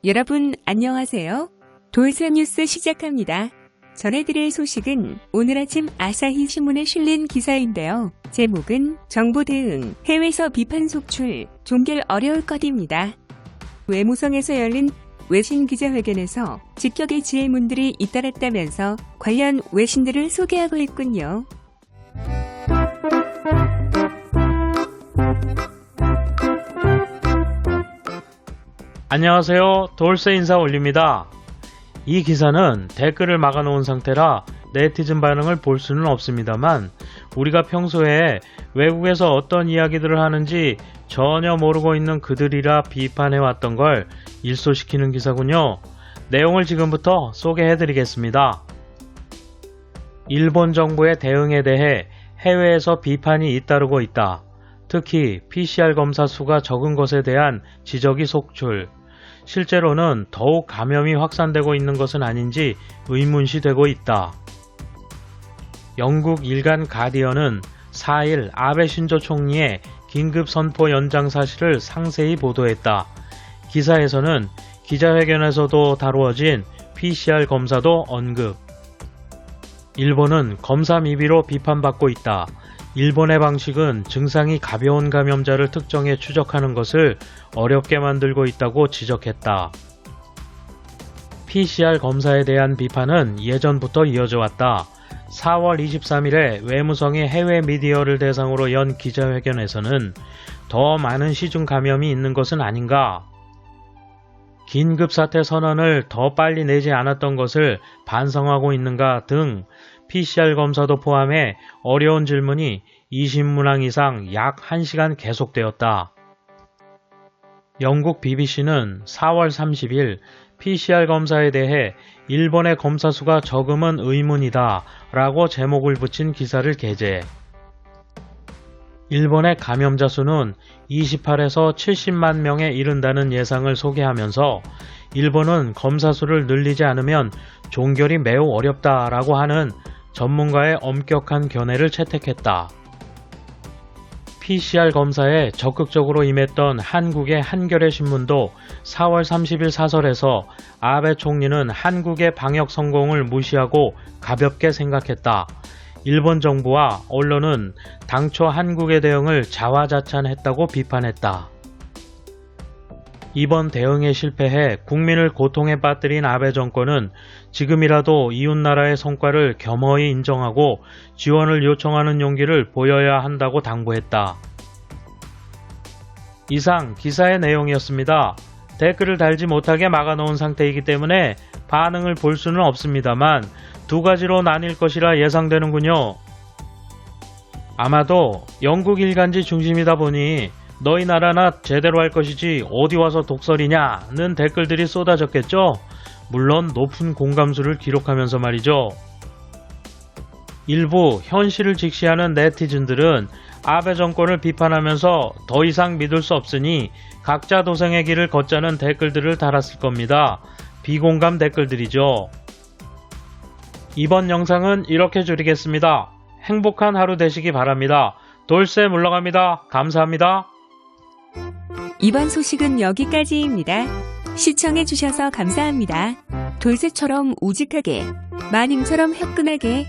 여러분 안녕하세요. 돌쇠 뉴스 시작합니다. 전해드릴 소식은 오늘 아침 아사히 신문에 실린 기사인데요. 제목은 정부 대응, 해외에서 비판 속출, 종결 어려울 것입니다. 외무성에서 열린 외신 기자회견에서 직격의 질문들이 잇따랐다면서 관련 외신들을 소개하고 있군요. 안녕하세요. 돌쇠 인사 올립니다. 이 기사는 댓글을 막아놓은 상태라 네티즌 반응을 볼 수는 없습니다만 우리가 평소에 외국에서 어떤 이야기들을 하는지 전혀 모르고 있는 그들이라 비판해왔던 걸 일소시키는 기사군요. 내용을 지금부터 소개해드리겠습니다. 일본 정부의 대응에 대해 해외에서 비판이 잇따르고 있다. 특히 PCR 검사 수가 적은 것에 대한 지적이 속출. 실제로는 더욱 감염이 확산되고 있는 것은 아닌지 의문시되고 있다. 영국 일간 가디언은 4일 아베 신조 총리의 긴급 선포 연장 사실을 상세히 보도했다. 기사에서는 기자회견에서도 다루어진 PCR 검사도 언급. 일본은 검사 미비로 비판받고 있다. 일본의 방식은 증상이 가벼운 감염자를 특정해 추적하는 것을 어렵게 만들고 있다고 지적했다. PCR 검사에 대한 비판은 예전부터 이어져 왔다. 4월 23일에 외무성이 해외 미디어를 대상으로 연 기자회견에서는 더 많은 시중 감염이 있는 것은 아닌가? 긴급사태 선언을 더 빨리 내지 않았던 것을 반성하고 있는가 등 PCR 검사도 포함해 어려운 질문이 20문항 이상 약 1시간 계속되었다. 영국 BBC는 4월 30일 PCR 검사에 대해 일본의 검사 수가 적음은 의문이다 라고 제목을 붙인 기사를 게재. 일본의 감염자 수는 28에서 70만 명에 이른다는 예상을 소개하면서 일본은 검사 수를 늘리지 않으면 종결이 매우 어렵다라고 하는 전문가의 엄격한 견해를 채택했다. PCR 검사에 적극적으로 임했던 한국의 한겨레 신문도 4월 30일 사설에서 아베 총리는 한국의 방역 성공을 무시하고 가볍게 생각했다. 일본 정부와 언론은 당초 한국의 대응을 자화자찬했다고 비판했다. 이번 대응에 실패해 국민을 고통에 빠뜨린 아베 정권은 지금이라도 이웃나라의 성과를 겸허히 인정하고 지원을 요청하는 용기를 보여야 한다고 당부했다. 이상 기사의 내용이었습니다. 댓글을 달지 못하게 막아놓은 상태이기 때문에 반응을 볼 수는 없습니다만 두 가지로 나뉠 것이라 예상되는군요. 아마도 영국 일간지 중심이다 보니 너희 나라나 제대로 할 것이지 어디 와서 독설이냐는 댓글들이 쏟아졌겠죠. 물론 높은 공감수를 기록하면서 말이죠. 일부 현실을 직시하는 네티즌들은 아베 정권을 비판하면서 더 이상 믿을 수 없으니 각자 도생의 길을 걷자는 댓글들을 달았을 겁니다. 비공감 댓글들이죠. 이번 영상은 이렇게 줄이겠습니다. 행복한 하루 되시기 바랍니다. 돌쇠 물러갑니다. 감사합니다. 이번 소식은 여기까지입니다. 시청해주셔서 감사합니다. 돌쇠처럼 우직하게, 마님처럼 화끈하게